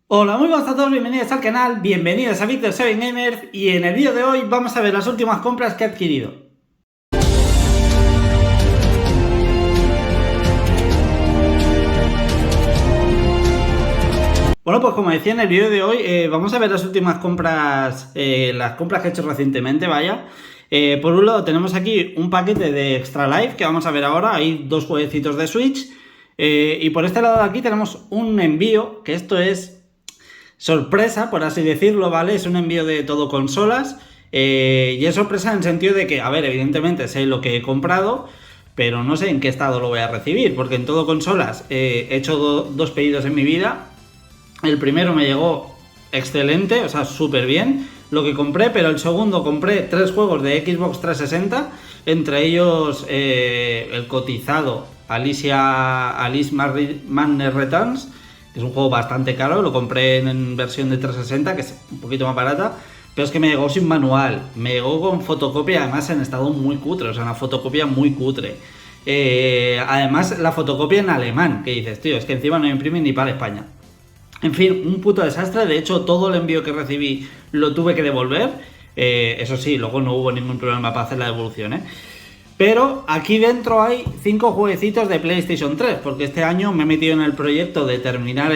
Hola, muy buenas a todos, bienvenidos al canal, bienvenidos a Victor7Gamer y en el vídeo de hoy vamos a ver las últimas compras que he adquirido. Bueno, pues como decía en el vídeo de hoy, vamos a ver las últimas compras, las compras que he hecho recientemente, vaya. Por un lado tenemos aquí un paquete de Extra Life que vamos a ver ahora, hay dos jueguecitos de Switch. Y por este lado de aquí tenemos un envío, que esto es sorpresa, por así decirlo, ¿vale? Es un envío de todo consolas. Y es sorpresa en el sentido de que, a ver, evidentemente sé lo que he comprado, pero no sé en qué estado lo voy a recibir, porque en todo consolas he hecho dos pedidos en mi vida. El primero me llegó excelente, o sea, súper bien lo que compré, pero el segundo compré 3 juegos de Xbox 360, entre ellos el cotizado Alice Madness Returns, que es un juego bastante caro, lo compré en versión de 360, que es un poquito más barata, pero es que me llegó sin manual, me llegó con fotocopia, además en estado muy cutre, o sea, una fotocopia muy cutre. Además, la fotocopia en alemán, que dices, tío, es que encima no imprimen ni para España. En fin, un puto desastre. De hecho, todo el envío que recibí lo tuve que devolver. Eso sí, luego no hubo ningún problema para hacer la devolución, ¿eh? Pero aquí dentro hay 5 jueguecitos de PlayStation 3, porque este año me he metido en el proyecto de terminar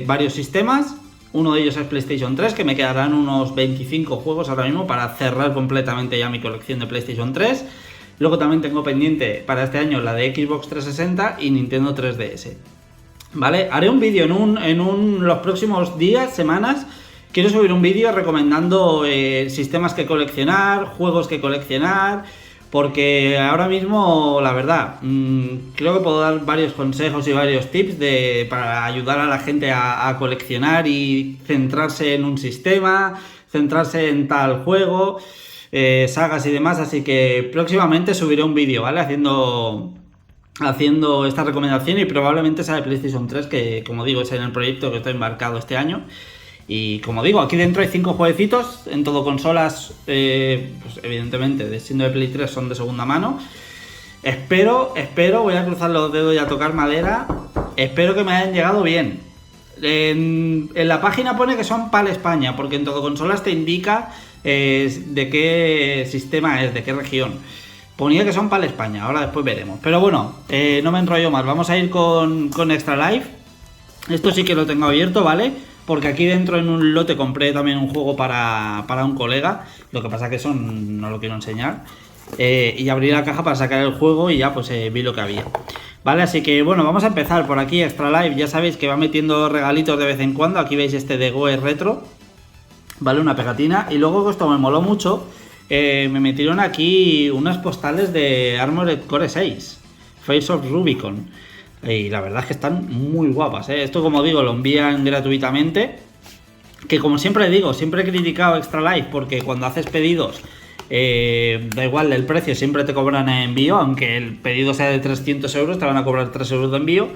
varios sistemas. Uno de ellos es PlayStation 3, que me quedarán unos 25 juegos ahora mismo para cerrar completamente ya mi colección de PlayStation 3. Luego también tengo pendiente para este año la de Xbox 360 y Nintendo 3DS. ¿Vale? Haré un vídeo en los próximos días, semanas. Quiero subir un vídeo recomendando sistemas que coleccionar, juegos que coleccionar, porque ahora mismo, la verdad, creo que puedo dar varios consejos y varios tips para ayudar a la gente a coleccionar y centrarse en un sistema, centrarse en tal juego, sagas y demás. Así que próximamente subiré un vídeo, ¿vale? Haciendo esta recomendación, y probablemente sea de PlayStation 3, que como digo es en el proyecto que estoy embarcado este año. Y como digo, aquí dentro hay 5 jueguecitos, en todo consolas, pues evidentemente siendo de Play 3 son de segunda mano. Espero, voy a cruzar los dedos y a tocar madera, espero que me hayan llegado bien. En la página pone que son PAL España, porque en todo consolas te indica de qué sistema es, de qué región. Ponía que son para España, ahora después veremos. Pero bueno, no me enrollo más. Vamos a ir con Extra Life. Esto sí que lo tengo abierto, ¿vale? Porque aquí dentro en un lote compré también un juego para un colega. Lo que pasa que eso no lo quiero enseñar. Y abrí la caja para sacar el juego y ya pues vi lo que había. Vale, así que bueno, vamos a empezar por aquí. Extra Life, ya sabéis que va metiendo regalitos de vez en cuando. Aquí veis este de Goe Retro, ¿vale? Una pegatina. Y luego esto me moló mucho. Me metieron aquí unas postales de Armored Core 6, Face of Rubicon, y la verdad es que están muy guapas, ¿eh? Esto, como digo, lo envían gratuitamente, que como siempre digo, siempre he criticado Extra Life porque cuando haces pedidos, da igual el precio, siempre te cobran envío, aunque el pedido sea de 300 euros, te van a cobrar 3 euros de envío.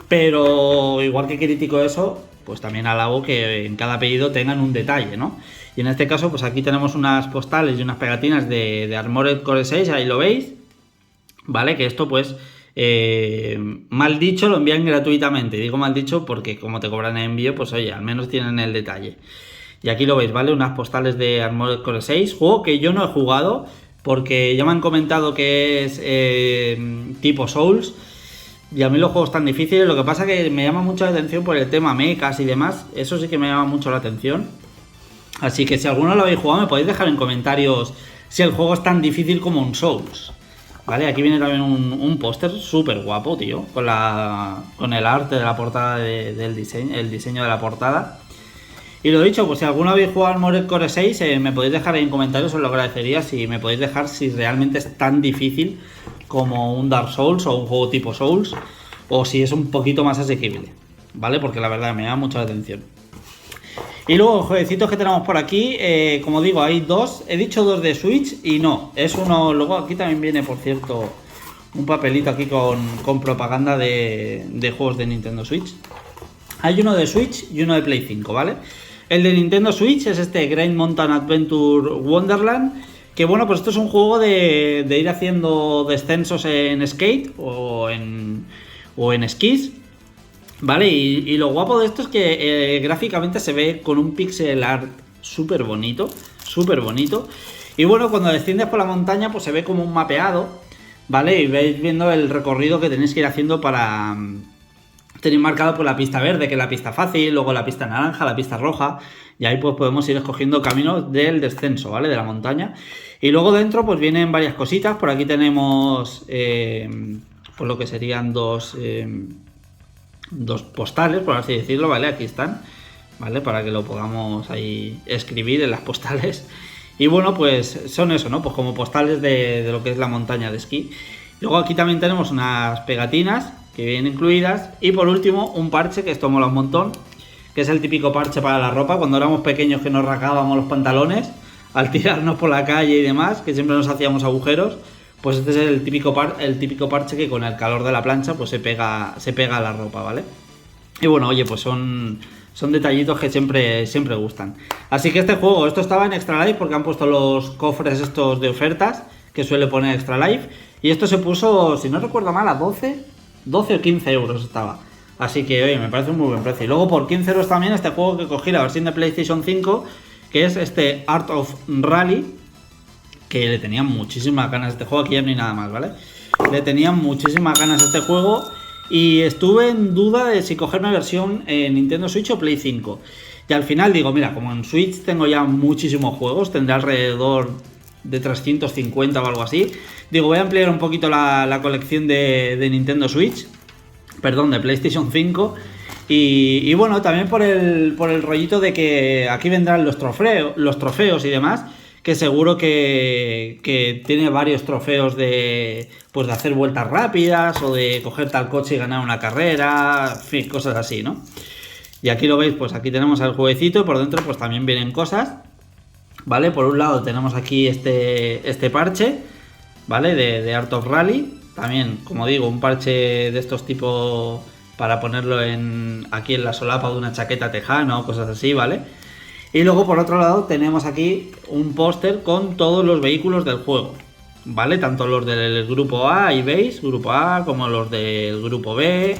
Pero igual que critico eso, pues también alabo que en cada pedido tengan un detalle, ¿no? Y en este caso, pues aquí tenemos unas postales y unas pegatinas de Armored Core 6, ahí lo veis, ¿vale? Que esto, pues, mal dicho, lo envían gratuitamente. Digo mal dicho porque como te cobran el envío, pues oye, al menos tienen el detalle. Y aquí lo veis, ¿vale? Unas postales de Armored Core 6, juego que yo no he jugado porque ya me han comentado que es tipo Souls. Y a mí los juegos tan difíciles, lo que pasa que me llama mucho la atención por el tema mechas y demás. Eso sí que me llama mucho la atención. Así que si alguno lo habéis jugado, me podéis dejar en comentarios si el juego es tan difícil como un Souls. Vale, aquí viene también un póster súper guapo, tío. Con el arte de la portada, del diseño, el diseño de la portada. Y lo dicho, pues si alguno habéis jugado Armored Core 6, me podéis dejar ahí en comentarios, os lo agradecería. Si me podéis dejar si realmente es tan difícil como un Dark Souls o un juego tipo Souls, o si es un poquito más asequible, ¿vale? Porque la verdad me llama mucho la atención. Y luego, jueguecitos que tenemos por aquí, como digo, hay dos. He dicho dos de Switch y no, es uno. Luego aquí también viene, por cierto, un papelito aquí con propaganda de juegos de Nintendo Switch. Hay uno de Switch y uno de Play 5, ¿vale? El de Nintendo Switch es este Great Mountain Adventure Wonderland, que bueno, pues esto es un juego de ir haciendo descensos en skate o en esquís. ¿Vale? Y lo guapo de esto es que gráficamente se ve con un pixel art súper bonito, súper bonito. Y bueno, cuando desciendes por la montaña, pues se ve como un mapeado, ¿vale? Y veis viendo el recorrido que tenéis que ir haciendo para... Tenéis marcado por la pista verde, que es la pista fácil, luego la pista naranja, la pista roja, y ahí pues podemos ir escogiendo caminos del descenso, ¿vale? De la montaña. Y luego dentro pues vienen varias cositas, por aquí tenemos pues lo que serían dos postales, por así decirlo, ¿vale? Aquí están, ¿vale? Para que lo podamos ahí escribir en las postales. Y bueno, pues son eso, ¿no? Pues como postales de lo que es la montaña de esquí. Luego aquí también tenemos unas pegatinas que vienen incluidas. Y por último, un parche, que esto mola un montón, que es el típico parche para la ropa. Cuando éramos pequeños que nos rasgábamos los pantalones al tirarnos por la calle y demás, que siempre nos hacíamos agujeros, pues este es el típico parche que con el calor de la plancha pues se pega a la ropa, ¿vale? Y bueno, oye, pues son detallitos que siempre gustan. Así que este juego, esto estaba en Extra Life porque han puesto los cofres estos de ofertas que suele poner Extra Life. Y esto se puso, si no recuerdo mal, a 12 o 15 euros estaba. Así que, oye, me parece un muy buen precio. Y luego por 15 euros también este juego que cogí, la versión de PlayStation 5, que es este Art of Rally, que le tenían muchísimas ganas a este juego. Aquí ya no hay nada más, ¿vale? Le tenían muchísimas ganas a este juego y estuve en duda de si cogerme versión Nintendo Switch o Play 5. Y al final digo, mira, como en Switch tengo ya muchísimos juegos, tendré alrededor de 350 o algo así. Digo, voy a ampliar un poquito la colección de Nintendo Switch, perdón, de PlayStation 5. Y bueno, también por el rollito de que aquí vendrán los trofeos y demás, que seguro que tiene varios trofeos de hacer vueltas rápidas o de coger tal coche y ganar una carrera, en fin, cosas así, ¿no? Y aquí lo veis, pues aquí tenemos el jueguecito y por dentro pues también vienen cosas, ¿vale? Por un lado tenemos aquí este parche, ¿vale? De Art of Rally, también, como digo, un parche de estos tipos para ponerlo aquí en la solapa de una chaqueta tejana o cosas así, ¿vale? Y luego por otro lado tenemos aquí un póster con todos los vehículos del juego, ¿vale? Tanto los del grupo A y Base, grupo A, como los del grupo B.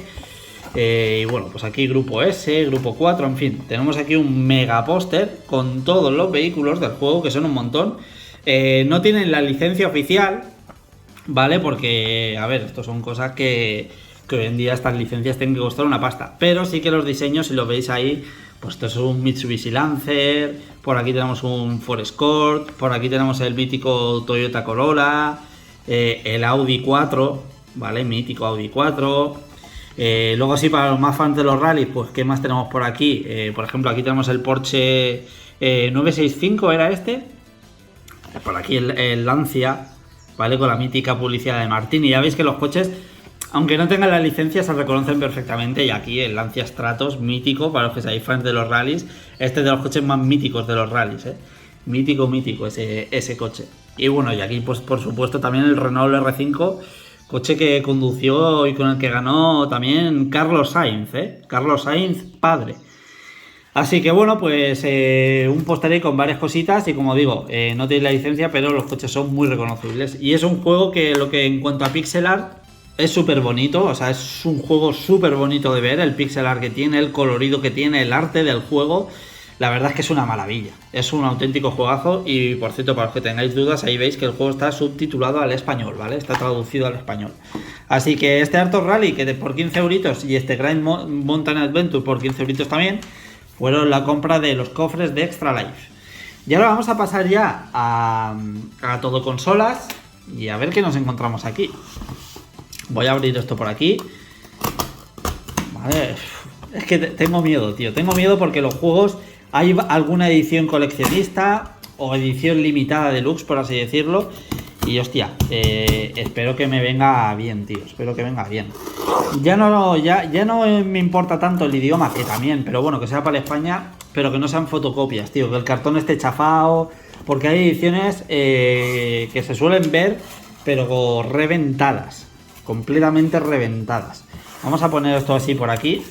Y bueno, pues aquí grupo S, grupo 4, en fin. Tenemos aquí un mega póster con todos los vehículos del juego, que son un montón. No tienen la licencia oficial, ¿vale? Porque, a ver, esto son cosas que hoy en día estas licencias tienen que costar una pasta. Pero sí que los diseños, si lo veis ahí, pues esto es un Mitsubishi Lancer, por aquí tenemos un Ford Escort, por aquí tenemos el mítico Toyota Corolla, el Audi 4, ¿vale? Mítico Audi 4. Luego sí, para los más fans de los rallies, pues ¿qué más tenemos por aquí? Por ejemplo, aquí tenemos el Porsche 965, ¿era este? Por aquí el Lancia, ¿vale? Con la mítica publicidad de Martini. Ya veis que los coches, aunque no tengan la licencia, se reconocen perfectamente. Y aquí el Lancia Stratos, mítico, para los que seáis fans de los rallies. Este es de los coches más míticos de los rallies, ¿eh? Mítico ese coche. Y bueno, y aquí pues por supuesto también el Renault R5, coche que condució y con el que ganó también Carlos Sainz, ¿eh? Carlos Sainz, padre. Así que bueno, pues un póster ahí con varias cositas y como digo, no tenéis la licencia, pero los coches son muy reconocibles. Y es un juego que en cuanto a pixel art es súper bonito, o sea, es un juego súper bonito de ver, el pixel art que tiene, el colorido que tiene, el arte del juego. La verdad es que es una maravilla, es un auténtico juegazo. Y por cierto, para los que tengáis dudas, ahí veis que el juego está subtitulado al español, ¿vale? Está traducido al español. Así que este Art of Rally, que por 15 euritos, y este Grand Mountain Adventure por 15 euritos también, fueron la compra de los cofres de Extra Life. Y ahora vamos a pasar ya a todo consolas y a ver qué nos encontramos aquí. Voy a abrir esto por aquí. Vale. Es que tengo miedo, tío. Tengo miedo porque los juegos... Hay alguna edición coleccionista o edición limitada deluxe, por así decirlo. Y hostia, espero que me venga bien, tío. Espero que venga bien. Ya no me importa tanto el idioma, que también, pero bueno, que sea para España, pero que no sean fotocopias, tío. Que el cartón esté chafado. Porque hay ediciones que se suelen ver, pero reventadas. Completamente reventadas. Vamos a poner esto así por aquí,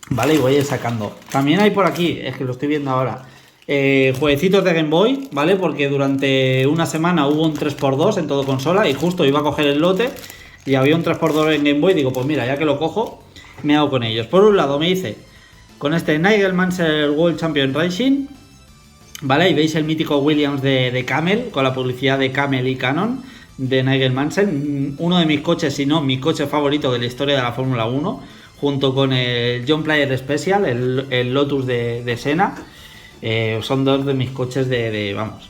vale, y voy a ir sacando. También hay por aquí, es que lo estoy viendo ahora, jueguecitos de Game Boy, vale, porque durante una semana hubo un 3x2 en todo consola y justo iba a coger el lote y había un 3x2 en Game Boy. Digo, pues mira, ya que lo cojo. me hago con ellos. Por un lado me hice con este Nigel Mansell World Champion Racing, ¿vale? Y veis el mítico Williams de Camel, con la publicidad de Camel y Canon de Nigel Mansell, uno de mis coches, si no mi coche favorito de la historia de la Fórmula 1, junto con el John Player Special, el Lotus de Senna. Son dos de mis coches vamos.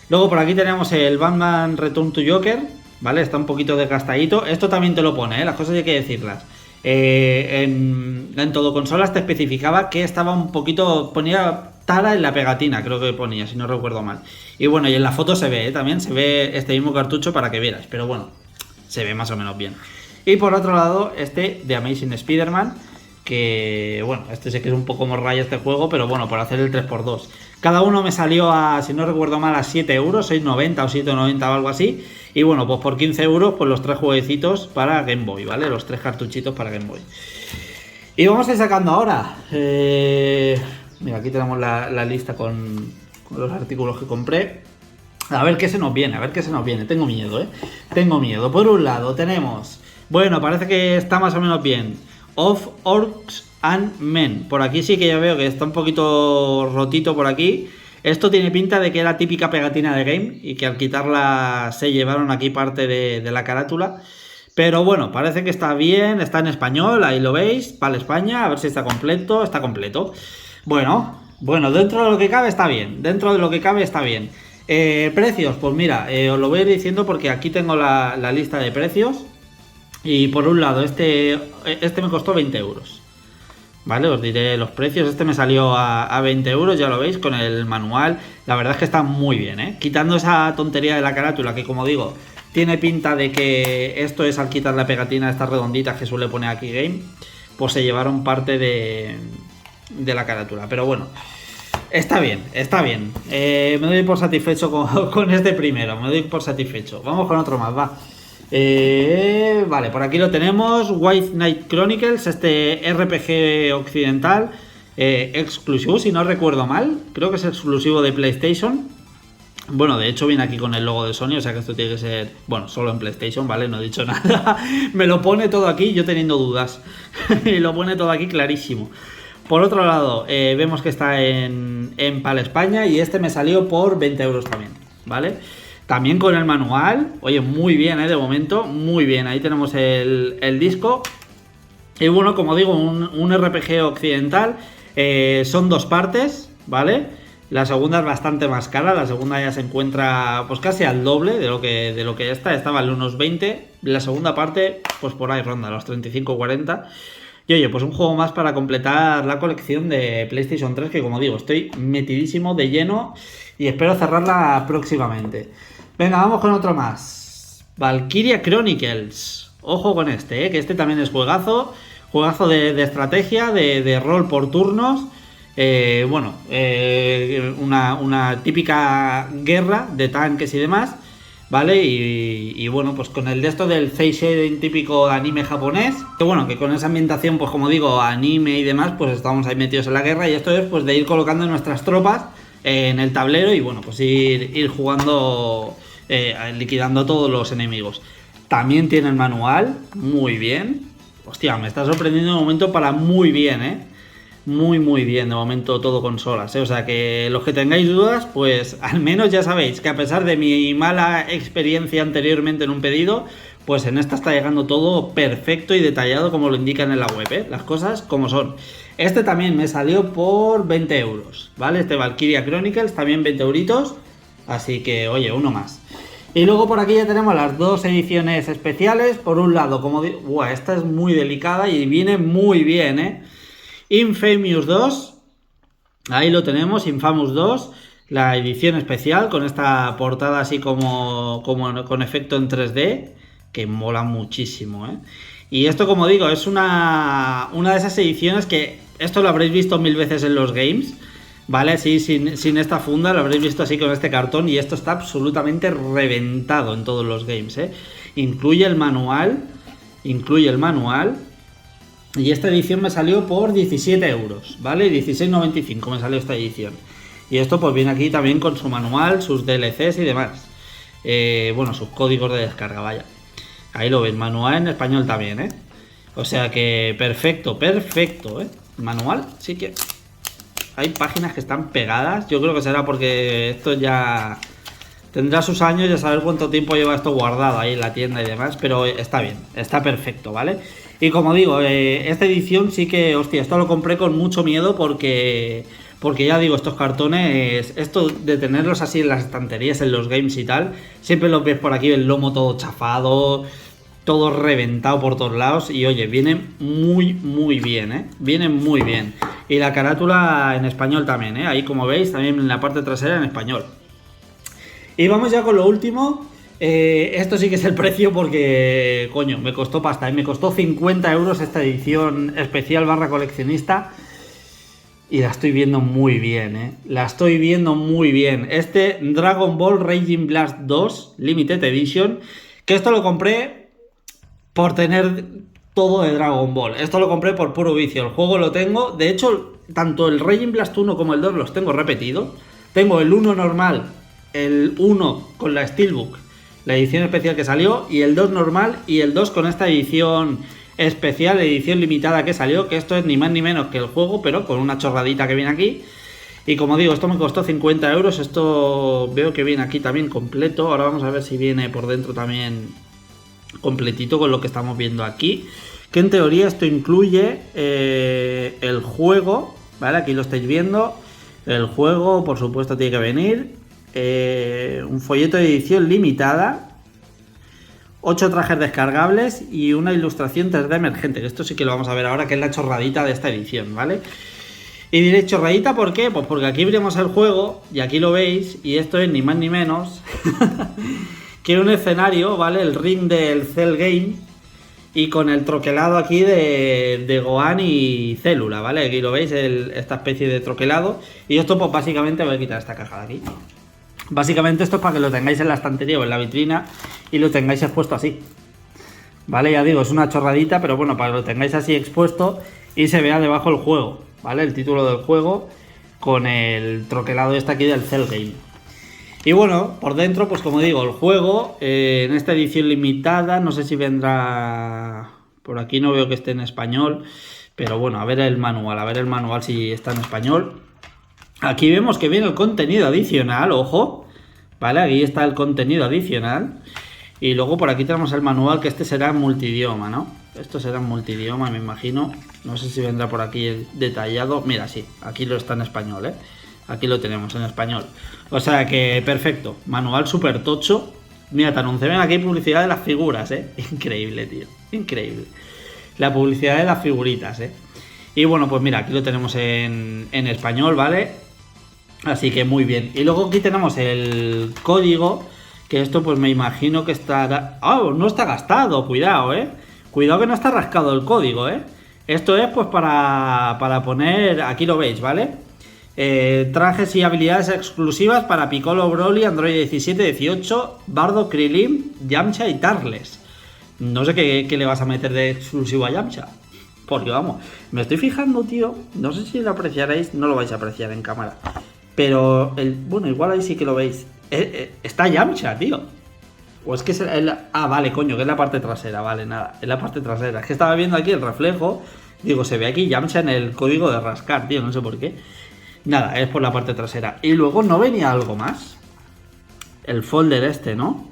Luego por aquí tenemos el Batman Return to Joker, ¿vale? Está un poquito desgastadito. Esto también te lo pone, las cosas hay que decirlas. En todo consolas te especificaba que estaba un poquito, ponía tara en la pegatina, creo que ponía, si no recuerdo mal. Y bueno, y en la foto se ve, también se ve este mismo cartucho para que vieras, pero bueno, se ve más o menos bien. Y por otro lado, este de Amazing Spider-Man, que bueno, este sé que es un poco morralla este juego, pero bueno, por hacer el 3x2. Cada uno me salió a, si no recuerdo mal, a 7 euros, 6,90 o 7,90 o algo así. Y bueno, pues por 15 euros, pues los 3 jueguecitos para Game Boy, ¿vale? Los 3 cartuchitos para Game Boy. Y vamos a ir sacando ahora. Mira, aquí tenemos la lista con los artículos que compré. A ver qué se nos viene, Tengo miedo, Tengo miedo. Por un lado tenemos, bueno, parece que está más o menos bien, Of Orcs and Men. Por aquí sí que ya veo que está un poquito rotito por aquí. Esto tiene pinta de que era típica pegatina de Game y que al quitarla se llevaron aquí parte de la carátula. Pero bueno, parece que está bien, está en español, ahí lo veis, para España, a ver si está completo, está completo. Bueno, dentro de lo que cabe está bien, precios, pues mira, os lo voy a ir diciendo porque aquí tengo la lista de precios. Y por un lado, este me costó 20 euros. Vale, os diré los precios. Este me salió a 20 euros, ya lo veis, con el manual. La verdad es que está muy bien, Quitando esa tontería de la carátula, que como digo, tiene pinta de que esto es al quitar la pegatina, estas redonditas que suele poner aquí Game, pues se llevaron parte de la carátula. Pero bueno, está bien. Me doy por satisfecho con este primero, Vamos con otro más, va. Vale, por aquí lo tenemos, White Knight Chronicles, este RPG occidental, exclusivo, si no recuerdo mal, creo que es exclusivo de PlayStation. Bueno, de hecho viene aquí con el logo de Sony, o sea que esto tiene que ser, bueno, solo en PlayStation, ¿vale? No he dicho nada, me lo pone todo aquí, yo teniendo dudas, y lo pone todo aquí clarísimo. Por otro lado, vemos que está en PAL España y este me salió por 20 euros también, ¿vale? También con el manual, oye, muy bien, de momento, muy bien. Ahí tenemos el disco. Y bueno, como digo, un RPG occidental. Son 2 partes, ¿vale? La segunda es bastante más cara. La segunda ya se encuentra pues casi al doble de lo que estaba en unos 20. La segunda parte, pues por ahí ronda, los 35-40. Y oye, pues un juego más para completar la colección de PlayStation 3, que como digo, estoy metidísimo de lleno y espero cerrarla próximamente. Venga, vamos con otro más. Valkyria Chronicles. Ojo con este, que este también es juegazo. Juegazo de estrategia, de rol por turnos. Una típica guerra de tanques y demás. ¿Vale? Y bueno, pues con el de esto del cel shading típico de anime japonés. Que bueno, que con esa ambientación, pues como digo, anime y demás, pues estamos ahí metidos en la guerra. Y esto es pues de ir colocando nuestras tropas en el tablero y bueno, pues ir jugando, liquidando a todos los enemigos. También tiene el manual, muy bien. Hostia, me está sorprendiendo de momento para muy bien, muy bien de momento todo consolas, O sea que los que tengáis dudas, pues al menos ya sabéis que a pesar de mi mala experiencia anteriormente en un pedido, pues en esta está llegando todo perfecto y detallado como lo indican en la web, las cosas como son. Este también me salió por 20 euros, ¿vale? Este Valkyria Chronicles también 20 euritos, así que oye, uno más. Y luego por aquí ya tenemos las 2 ediciones especiales. Por un lado, como digo, esta es muy delicada y viene muy bien, Infamous 2, ahí lo tenemos, Infamous 2, la edición especial con esta portada así como con efecto en 3D, que mola muchísimo, Y esto, como digo, es una de esas ediciones que esto lo habréis visto 1000 veces en los games, ¿vale? Así sin esta funda, lo habréis visto así con este cartón y esto está absolutamente reventado en todos los games, Incluye el manual. Y esta edición me salió por 17 euros, ¿vale? 16,95 me salió esta edición. Y esto pues viene aquí también con su manual, sus DLCs y demás. Sus códigos de descarga, vaya. Ahí lo ves, manual en español también, O sea que perfecto, perfecto, ¿eh? Manual, sí que hay páginas que están pegadas. Yo creo que será porque esto ya tendrá sus años y a saber cuánto tiempo lleva esto guardado ahí en la tienda y demás, pero está bien, está perfecto, ¿vale? Y como digo, esta edición sí que, hostia, esto lo compré con mucho miedo porque ya digo, estos cartones, esto de tenerlos así en las estanterías, en los games y tal, siempre los ves por aquí, el lomo todo chafado, todo reventado por todos lados y oye, vienen muy muy bien, vienen muy bien. Y la carátula en español también, ahí como veis, también en la parte trasera en español. Y vamos ya con lo último. Esto sí que es el precio porque, coño, me costó pasta, me costó 50 euros esta edición especial / coleccionista. Y la estoy viendo muy bien, la estoy viendo muy bien. Este Dragon Ball Raging Blast 2 Limited Edition, que esto lo compré por tener todo de Dragon Ball. Esto lo compré por puro vicio. El juego lo tengo. De hecho, tanto el Raging Blast 1 como el 2 los tengo repetidos. Tengo el 1 normal, el 1 con la Steelbook, la edición especial que salió, y el 2 normal y el 2 con esta edición especial, edición limitada que salió, que esto es ni más ni menos que el juego, pero con una chorradita que viene aquí. Y como digo, esto me costó 50 euros. Esto veo que viene aquí también completo. Ahora vamos a ver si viene por dentro también completito con lo que estamos viendo aquí, que en teoría esto incluye el juego, ¿vale? Aquí lo estáis viendo. El juego, por supuesto, tiene que venir un folleto de edición limitada, 8 trajes descargables y una ilustración 3D emergente, que esto sí que lo vamos a ver ahora, que es la chorradita de esta edición, ¿vale? Y diréis, chorradita, ¿por qué? Pues porque aquí abrimos el juego y aquí lo veis, y esto es ni más ni menos que un escenario, ¿vale? El ring del Cell Game, y con el troquelado aquí de Gohan y Célula, ¿vale? Aquí lo veis, esta especie de troquelado. Y esto pues básicamente, voy a quitar esta caja de aquí. Básicamente esto es para que lo tengáis en la estantería o en la vitrina y lo tengáis expuesto así, ¿vale? Ya digo, es una chorradita, pero bueno, para que lo tengáis así expuesto y se vea debajo el juego, ¿vale? El título del juego con el troquelado este aquí del Cell Game. Y bueno, por dentro, pues como digo, el juego en esta edición limitada, no sé si vendrá... Por aquí no veo que esté en español, pero bueno, a ver el manual si está en español. Aquí vemos que viene el contenido adicional, ojo, ¿vale? Aquí está el contenido adicional. Y luego por aquí tenemos el manual, que este será en multidioma, ¿no? Esto será en multidioma, me imagino. No sé si vendrá por aquí detallado. Mira, sí, aquí lo está en español, ¿eh? Aquí lo tenemos en español. O sea que perfecto. Manual súper tocho. Mira, te anuncian aquí publicidad de las figuras, ¿eh? Increíble, tío. Increíble. La publicidad de las figuritas, ¿eh? Y bueno, pues mira, aquí lo tenemos en español, ¿vale? Así que muy bien. Y luego aquí tenemos el código, que esto pues me imagino que está... ¡Oh! No está gastado, cuidado, ¿eh? Cuidado que no está rascado el código, ¿eh? Esto es pues para poner... Aquí lo veis, ¿vale? Trajes y habilidades exclusivas para Piccolo, Broly, Android 17, 18, Bardo, Krillin, Yamcha y Turles. No sé qué le vas a meter de exclusivo a Yamcha. Porque vamos, me estoy fijando, tío. No sé si lo apreciaréis, no lo vais a apreciar en cámara. Pero, bueno, igual ahí sí que lo veis. Está Yamcha, tío. O es que es vale, coño, que es la parte trasera. Vale, nada, es la parte trasera. Es que estaba viendo aquí el reflejo. Digo, se ve aquí Yamcha en el código de rascar, tío, no sé por qué. Nada, es por la parte trasera. Y luego no venía algo más. El folder este, ¿no?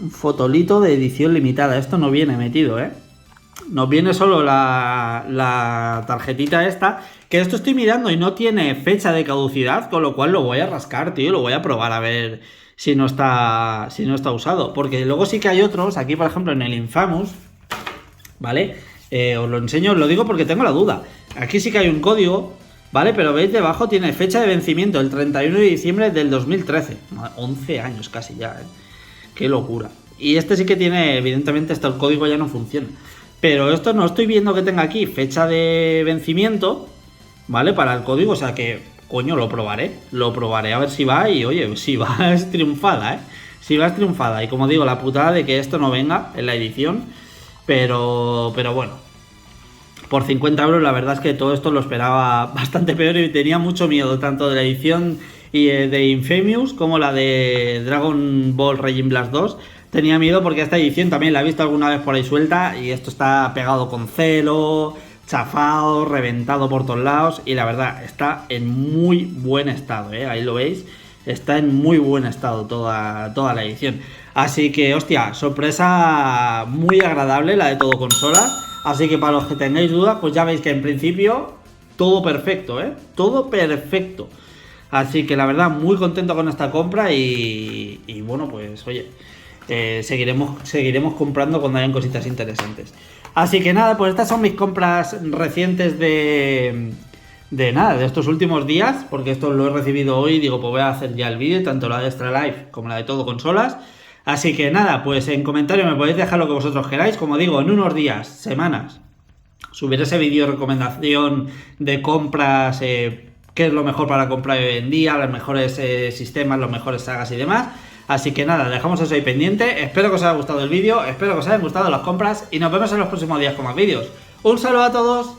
Un fotolito de edición limitada. Esto no viene metido, ¿eh? Nos viene solo la tarjetita esta. Que esto estoy mirando y no tiene fecha de caducidad. Con lo cual lo voy a rascar, tío. Lo voy a probar a ver si no está usado. Porque luego sí que hay otros. Aquí, por ejemplo, en el Infamous, ¿vale? Os lo enseño, os lo digo porque tengo la duda. Aquí sí que hay un código, ¿vale? Pero veis debajo tiene fecha de vencimiento, el 31 de diciembre del 2013. 11 años casi ya, ¿eh? Qué locura. Y este sí que tiene, evidentemente, el código ya no funciona. Pero esto no estoy viendo que tenga aquí fecha de vencimiento, ¿vale? Para el código, o sea que, coño, lo probaré a ver si va. Y oye, si va es triunfada, ¿eh? Si va es triunfada. Y como digo, la putada de que esto no venga en la edición. Pero bueno, por 50 euros la verdad es que todo esto lo esperaba bastante peor y tenía mucho miedo, tanto de la edición de Infamous como la de Dragon Ball Raging Blast 2. tenía miedo porque esta edición también la he visto alguna vez por ahí suelta y esto está pegado con celo, chafado, reventado por todos lados y la verdad está en muy buen estado, ahí lo veis, está en muy buen estado toda la edición. Así que, hostia, sorpresa muy agradable la de todo consolas. Así que para los que tengáis dudas, pues ya veis que en principio todo perfecto, todo perfecto. Así que la verdad muy contento con esta compra y bueno, pues oye, seguiremos comprando cuando hayan cositas interesantes. Así que nada, pues estas son mis compras recientes de estos últimos días, porque esto lo he recibido hoy y digo, pues voy a hacer ya el vídeo, tanto la de Extra Life como la de todo consolas. Así que nada, pues en comentarios me podéis dejar lo que vosotros queráis, como digo, en unos días, semanas, subiré ese vídeo de recomendación de compras, qué es lo mejor para comprar hoy en día, los mejores sistemas, los mejores sagas y demás. Así que nada, dejamos eso ahí pendiente. Espero que os haya gustado el vídeo, espero que os hayan gustado las compras y nos vemos en los próximos días con más vídeos. ¡Un saludo a todos!